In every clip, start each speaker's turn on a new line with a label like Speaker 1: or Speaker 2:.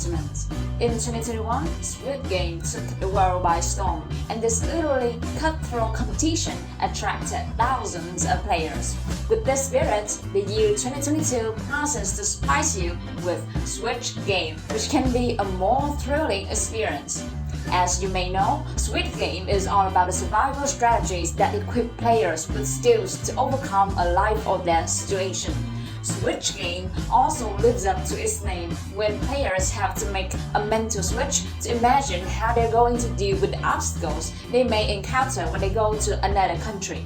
Speaker 1: amusement. In 2021, Squid Game took the world by storm, and this literally cutthroat competition attracted thousands of players. With this spirit, the year 2022 promises to spice you with Squid Game, which can be a more thrilling experience. As you may know, Squid Game is all about the survival strategies that equip players with skills to overcome a life or death situation. Squid Game also lives up to its name when players have to make a mental switch to imagine how they're going to deal with the obstacles they may encounter when they go to another country.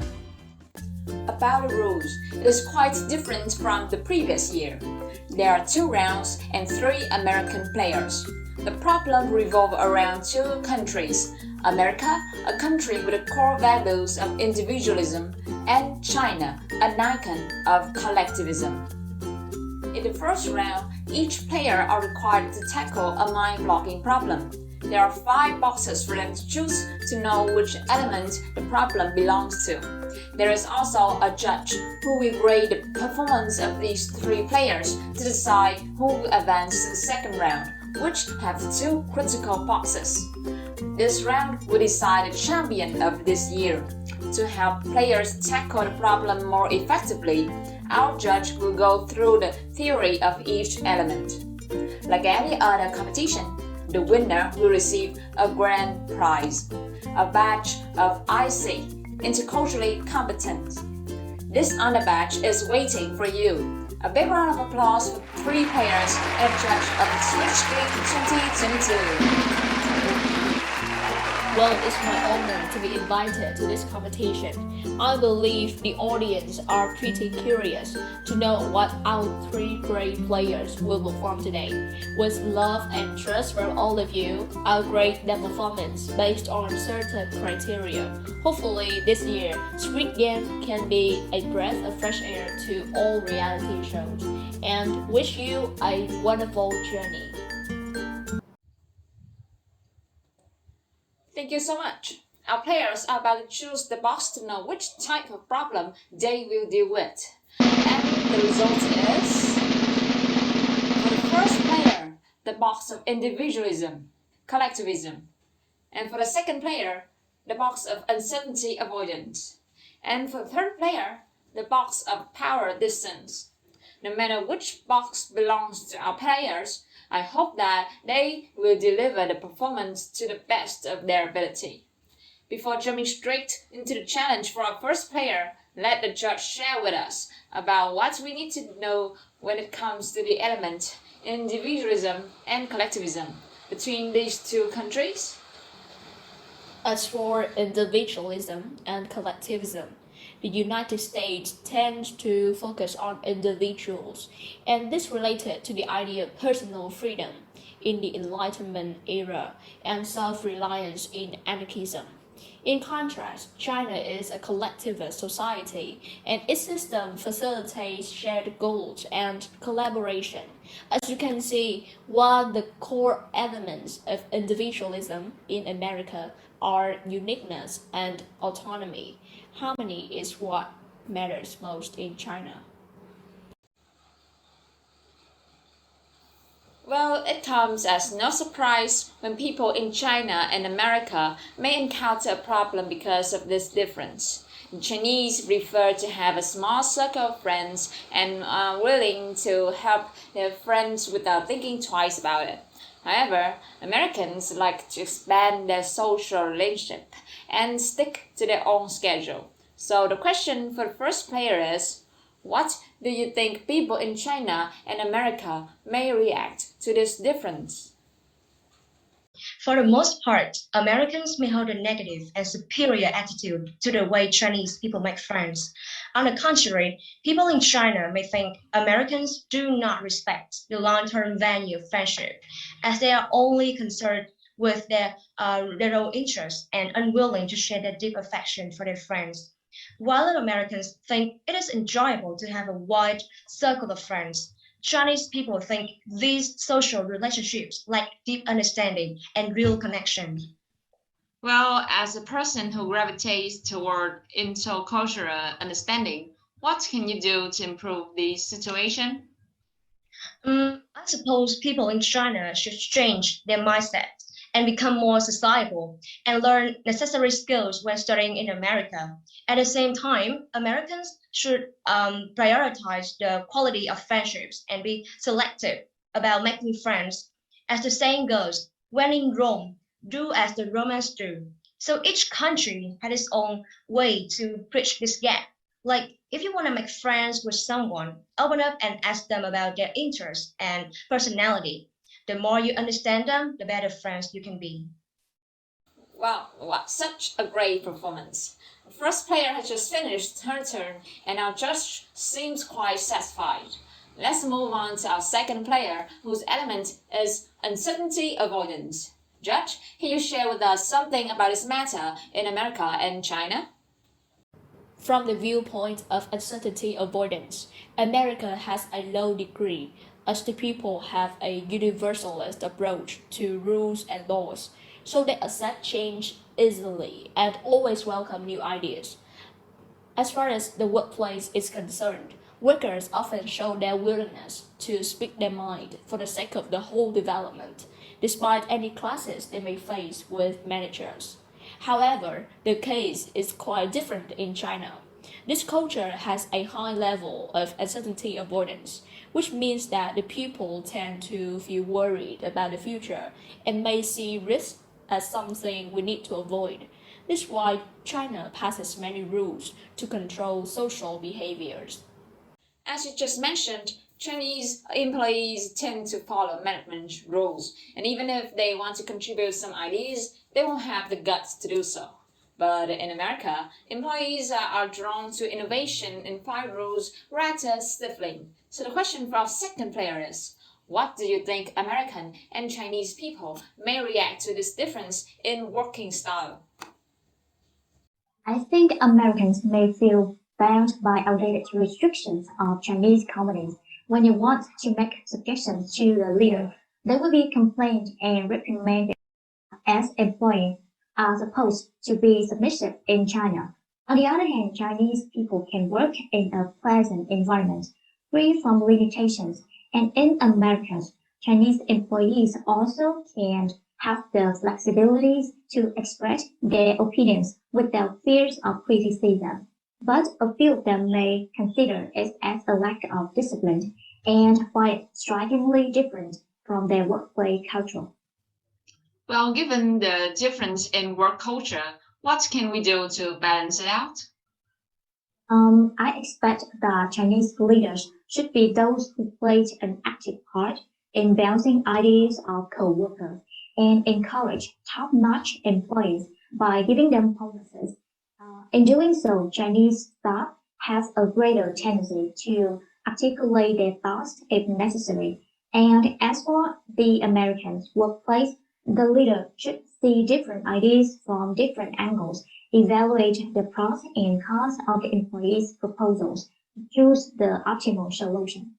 Speaker 1: About the rules, it is quite different from the previous year. There are 2 rounds and 3 American players. The problem revolves around 2 countries, America, a country with the core values of individualism, and China, an icon of collectivism. In the first round, each player are required to tackle a mind-blocking problem. There are 5 boxes for them to choose to know which element the problem belongs to. There is also a judge who will grade the performance of these 3 players to decide who will advance to the second round, which have 2 critical boxes. This round will decide the champion of this year. To help players tackle the problem more effectively, our judge will go through the theory of each element. Like any other competition, the winner will receive a grand prize, a badge of IC, interculturally competent. This honor badge is waiting for you. A big round of applause for 3 players and judge of Squid Game 2022.
Speaker 2: Well, it's my honor to be invited to this competition. I believe the audience are pretty curious to know what our 3 great players will perform today. With love and trust from all of you, I'll grade their performance based on certain criteria. Hopefully this year, Squid Game can be a breath of fresh air to all reality shows, and wish you a wonderful journey.
Speaker 1: Thank you so much. Our players are about to choose the box to know which type of problem they will deal with. And the result is, for the first player, the box of individualism, collectivism. And for the second player, the box of uncertainty avoidance. And for the third player, the box of power distance. No matter which box belongs to our players, I hope that they will deliver the performance to the best of their ability. Before jumping straight into the challenge for our first player, let the judge share with us about what we need to know when it comes to the element individualism and collectivism between these 2 countries.
Speaker 2: As for individualism and collectivism, the United States tends to focus on individuals, and this related to the idea of personal freedom in the Enlightenment era and self-reliance in anarchism. In contrast, China is a collectivist society, and its system facilitates shared goals and collaboration. As you can see, while the core elements of individualism in America are uniqueness and autonomy, harmony is what matters most in China.
Speaker 1: Well, it comes as no surprise when people in China and America may encounter a problem because of this difference. The Chinese prefer to have a small circle of friends and are willing to help their friends without thinking twice about it. However, Americans like to expand their social relationship and stick to their own schedule. So the question for the first player is, what do you think people in China and America may react to this difference?
Speaker 3: For the most part, Americans may hold a negative and superior attitude to the way Chinese people make friends. On the contrary, people in China may think Americans do not respect the long-term value of friendship, as they are only concerned with their little interests and unwilling to share their deep affection for their friends. While Americans think it is enjoyable to have a wide circle of friends, Chinese people think these social relationships lack deep understanding and real connection.
Speaker 1: Well, as a person who gravitates toward intercultural understanding, what can you do to improve the situation?
Speaker 3: I suppose people in China should change their mindset and become more sociable and learn necessary skills when studying in America. At the same time, Americans should prioritize the quality of friendships and be selective about making friends. As the saying goes, when in Rome, do as the Romans do. So each country had its own way to bridge this gap. Like, if you want to make friends with someone, open up and ask them about their interests and personality. The more you understand them, the better friends you can be.
Speaker 1: Wow, such a great performance. The first player has just finished her turn, and our judge seems quite satisfied. Let's move on to our second player, whose element is uncertainty avoidance. Judge, can you share with us something about this matter in America and China?
Speaker 2: From the viewpoint of uncertainty avoidance, America has a low degree, as the people have a universalist approach to rules and laws, so they accept change easily and always welcome new ideas. As far as the workplace is concerned, workers often show their willingness to speak their mind for the sake of the whole development, despite any clashes they may face with managers. However, the case is quite different in China. This culture has a high level of uncertainty avoidance, which means that the people tend to feel worried about the future and may see risk as something we need to avoid. This is why China passes many rules to control social behaviors.
Speaker 1: As you just mentioned, Chinese employees tend to follow management rules, and even if they want to contribute some ideas, they won't have the guts to do so. But in America, employees are drawn to innovation and follow rules rather stiffly. So the question for our second player is, what do you think American and Chinese people may react to this difference in working style?
Speaker 4: I think Americans may feel bound by outdated restrictions of Chinese companies. When you want to make suggestions to the leader, they will be complained and reprimanded as employees are supposed to be submissive in China. On the other hand, Chinese people can work in a pleasant environment, free from limitations, and in America, Chinese employees also can have the flexibility to express their opinions without fears of criticism. But a few of them may consider it as a lack of discipline and find it strikingly different from their workplace culture.
Speaker 1: Well, given the difference in work culture, what can we do to balance it out?
Speaker 4: I expect that Chinese leaders should be those who played an active part in bouncing ideas of co-workers and encourage top-notch employees by giving them bonuses. In doing so, Chinese staff has a greater tendency to articulate their thoughts if necessary. And as for the American workplace, the leader should see different ideas from different angles, evaluate the pros and cons of the employees' proposals, choose the optimal solution.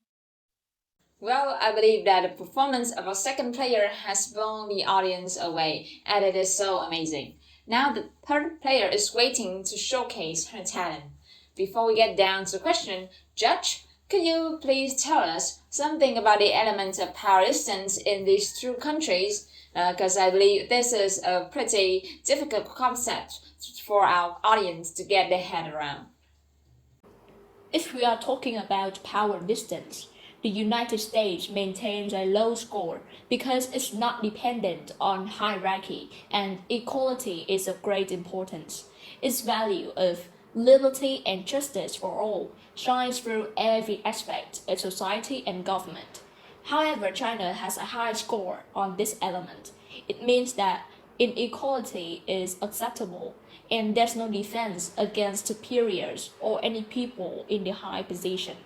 Speaker 1: Well, I believe that the performance of our second player has blown the audience away, and it is so amazing. Now the third player is waiting to showcase her talent. Before we get down to the question, Judge, could you please tell us something about the elements of power distance in these two countries? Because I believe this is a pretty difficult concept for our audience to get their head around.
Speaker 2: If we are talking about power distance, the United States maintains a low score because it's not dependent on hierarchy and equality is of great importance. Its value of liberty and justice for all shines through every aspect of society and government. However, China has a high score on this element. It means that inequality is acceptable and there's no defense against superiors or any people in the high position.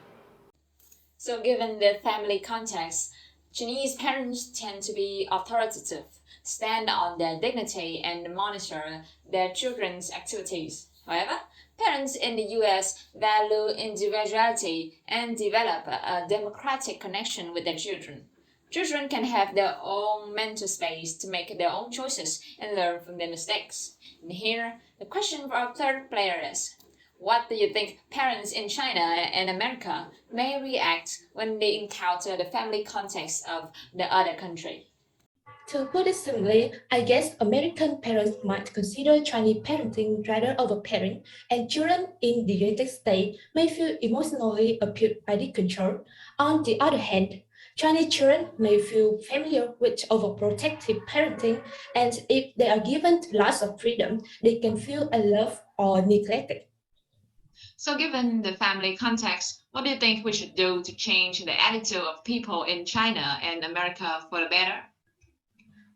Speaker 1: So, given the family context, Chinese parents tend to be authoritative, stand on their dignity, and monitor their children's activities. However, parents in the US value individuality and develop a democratic connection with their children. Children can have their own mental space to make their own choices and learn from their mistakes. And here, the question for our third player is, What do you think parents in China and America may react when they encounter the family context of the other country?
Speaker 2: To put it simply, I guess American parents might consider Chinese parenting rather overbearing, and children in the United States may feel emotionally appealed by the control. On the other hand, Chinese children may feel familiar with overprotective parenting, and if they are given lots of freedom, they can feel unloved or neglected.
Speaker 5: So, given the family context, what do you think we should do to change the attitude of people in China and America for the better?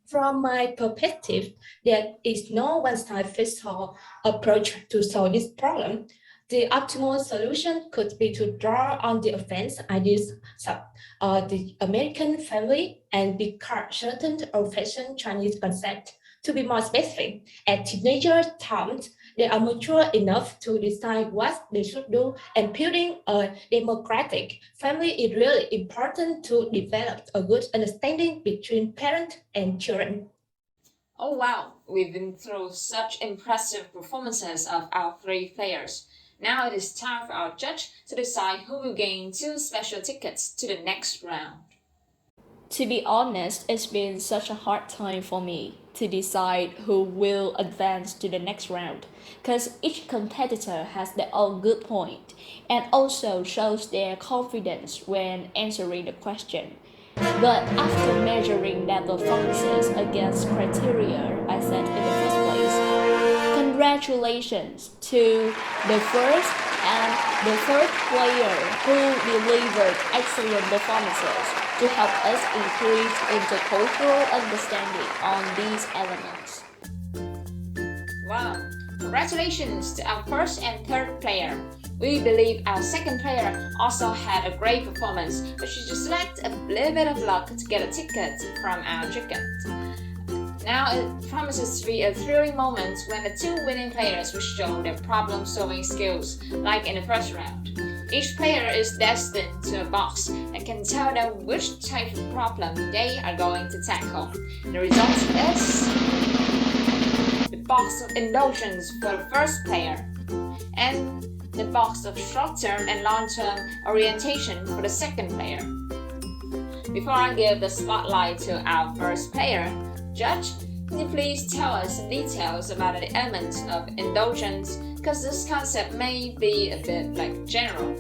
Speaker 2: From my perspective, there is no one-size-fits-all approach to solve this problem. The optimal solution could be to draw on the advanced ideas of the American family and discard certain old-fashioned Chinese concepts. To be more specific, at teenager times, they are mature enough to decide what they should do, and building a democratic family is really important to develop a good understanding between parent and children.
Speaker 1: Oh wow, we've been through such impressive performances of our three players. Now it is time for our judge to decide who will gain two special tickets to the next round.
Speaker 2: To be honest, it's been such a hard time for me to decide who will advance to the next round, because each competitor has their own good point and also shows their confidence when answering the question. But after measuring their performances against criteria I set in the first place, congratulations to the first and the third player who delivered excellent performances to help us increase intercultural understanding on these elements.
Speaker 1: Wow, congratulations to our first and third player. We believe our second player also had a great performance, but she just lacked a little bit of luck to get a ticket from our ticket. Now it promises to be a thrilling moment when the two winning players will show their problem-solving skills, like in the first round. Each player is destined to a box and can tell them which type of problem they are going to tackle. The result is the box of indulgence for the first player, and the box of short-term and long-term orientation for the second player. Before I give the spotlight to our first player, Judge, can you please tell us some details about the elements of indulgence, because this concept may be a bit general.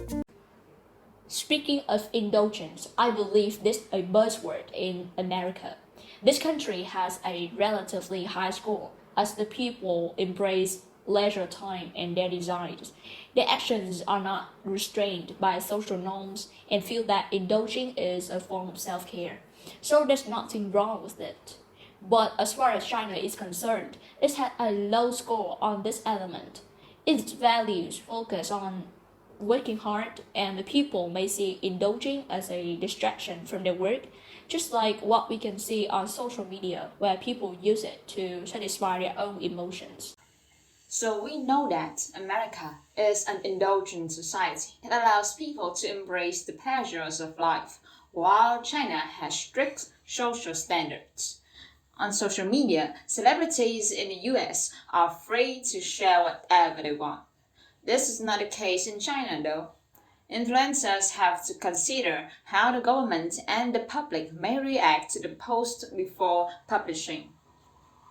Speaker 2: Speaking of indulgence, I believe this is a buzzword in America. This country has a relatively high score as the people embrace leisure time and their desires. Their actions are not restrained by social norms and feel that indulging is a form of self-care. So there's nothing wrong with it. But as far as China is concerned, it had a low score on this element. Its values focus on working hard, and the people may see indulging as a distraction from their work, just like what we can see on social media, where people use it to satisfy their own emotions.
Speaker 1: So we know that America is an indulgent society that allows people to embrace the pleasures of life, while China has strict social standards. On social media, celebrities in the US are free to share whatever they want. This is not the case in China though. Influencers have to consider how the government and the public may react to the post before publishing.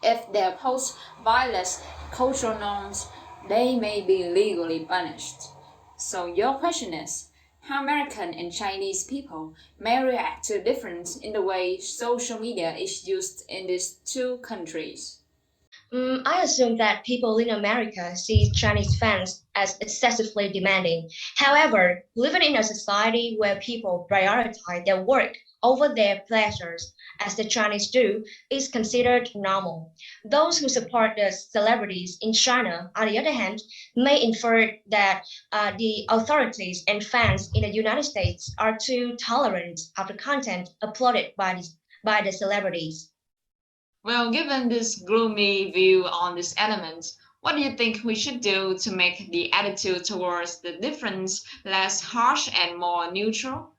Speaker 1: If their post violates cultural norms, they may be legally punished. So your question is, how American and Chinese people may react to the difference in the way social media is used in these two countries.
Speaker 3: I assume that people in America see Chinese fans as excessively demanding. However, living in a society where people prioritize their work over their pleasures, as the Chinese do, is considered normal. Those who support the celebrities in China, on the other hand, may infer that the authorities and fans in the United States are too tolerant of the content uploaded by the celebrities.
Speaker 5: Well, given this gloomy view on this element, what do you think we should do to make the attitude towards the difference less harsh and more neutral?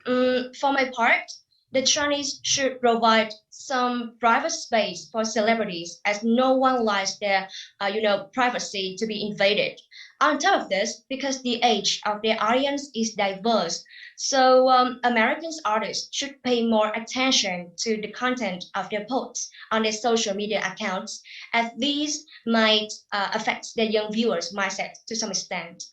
Speaker 3: For my part, the Chinese should provide some private space for celebrities, as no one likes their, privacy to be invaded. On top of this, because the age of their audience is diverse, so Americans artists should pay more attention to the content of their posts on their social media accounts, as these might affect their young viewers' mindset to some extent.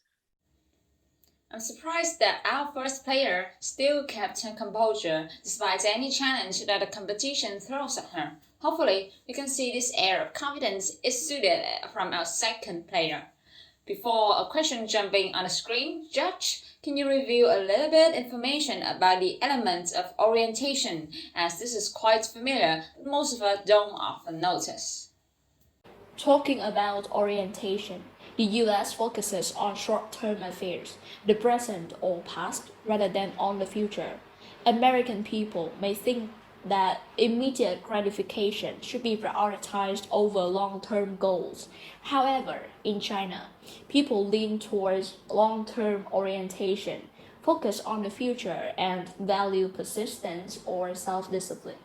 Speaker 1: I'm surprised that our first player still kept her composure despite any challenge that the competition throws at her. Hopefully, we can see this air of confidence is suited from our second player. Before a question jumping on the screen, Judge, can you review a little bit information about the elements of orientation, as this is quite familiar, but most of us don't often notice.
Speaker 2: Talking about orientation, the US focuses on short-term affairs, the present or past, rather than on the future. American people may think that immediate gratification should be prioritized over long-term goals. However, in China, people lean towards long-term orientation, focus on the future, and value persistence or self-discipline.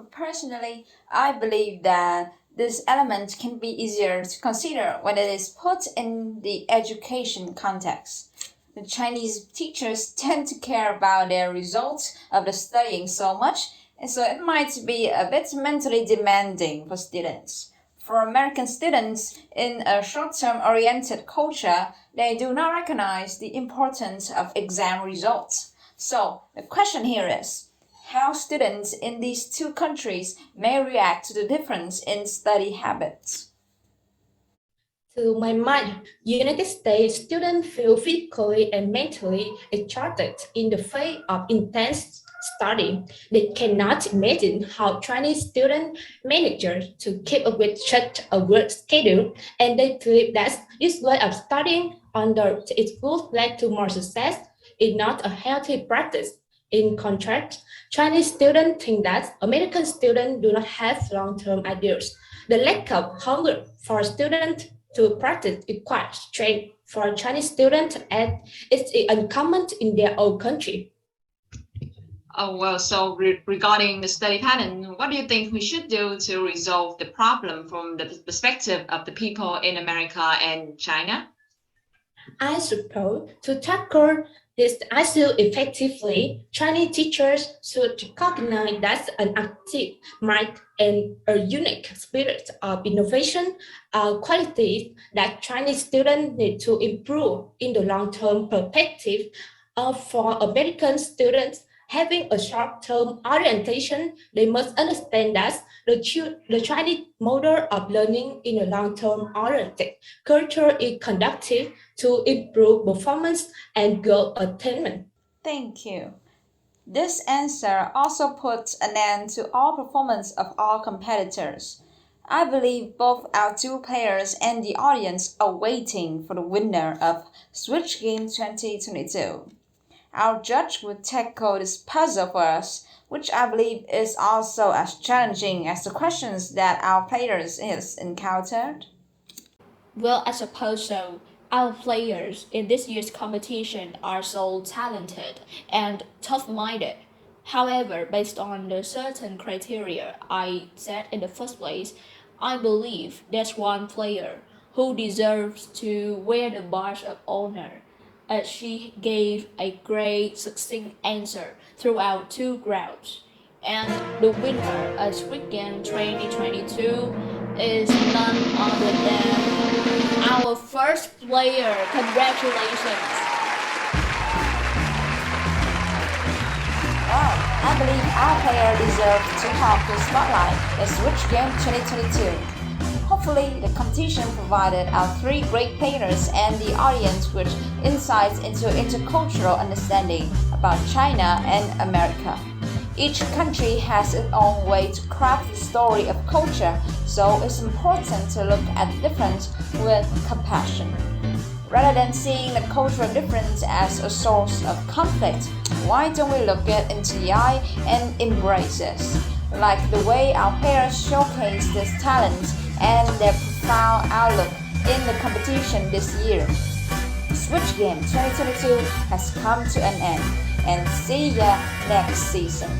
Speaker 1: Personally, I believe that this element can be easier to consider when it is put in the education context. The Chinese teachers tend to care about their results of the studying so much, and so it might be a bit mentally demanding for students. For American students in a short-term oriented culture, they do not recognize the importance of exam results. So the question here is, how students in these two countries may react to the difference in study habits.
Speaker 6: To my mind, United States students feel physically and mentally exhausted in the face of intense study. They cannot imagine how Chinese students manage to keep up with such a work schedule, and they believe that this way of studying under its school led to more success is not a healthy practice. In contrast, Chinese students think that American students do not have long-term ideas. The lack of hunger for students to practice is quite strange for Chinese students, and it's uncommon in their own country.
Speaker 5: Oh, well, so regarding the study pattern, what do you think we should do to resolve the problem from the perspective of the people in America and China?
Speaker 6: I suppose to tackle this issue effectively, Chinese teachers should recognize that an active mind and a unique spirit of innovation are qualities that Chinese students need to improve in the long-term perspective. For American students, having a short-term orientation, they must understand that the Chinese model of learning in a long-term oriented culture is conducive to improve performance and goal attainment.
Speaker 1: Thank you. This answer also puts an end to all performance of all competitors. I believe both our two players and the audience are waiting for the winner of Switch Game 2022. Our judge will tackle this puzzle for us, which I believe is also as challenging as the questions that our players has encountered.
Speaker 2: Well, I suppose so. Our players in this year's competition are so talented and tough-minded. However, based on the certain criteria I set in the first place, I believe there's one player who deserves to wear the badge of honor, as she gave a great succinct answer throughout two rounds. And the winner of Squid Game 2022 is none other than our first player. Congratulations!
Speaker 1: Well, I believe our player deserves to top the spotlight at Switch Game 2022. Hopefully, the competition provided our three great players and the audience with insights into intercultural understanding about China and America. Each country has its own way to craft the story of culture, so it's important to look at the difference with compassion. Rather than seeing the cultural difference as a source of conflict, why don't we look it into the eye and embrace it? Like the way our players showcase this talent and their profound outlook in the competition this year. Squid Game 2022 has come to an end, and see ya next season.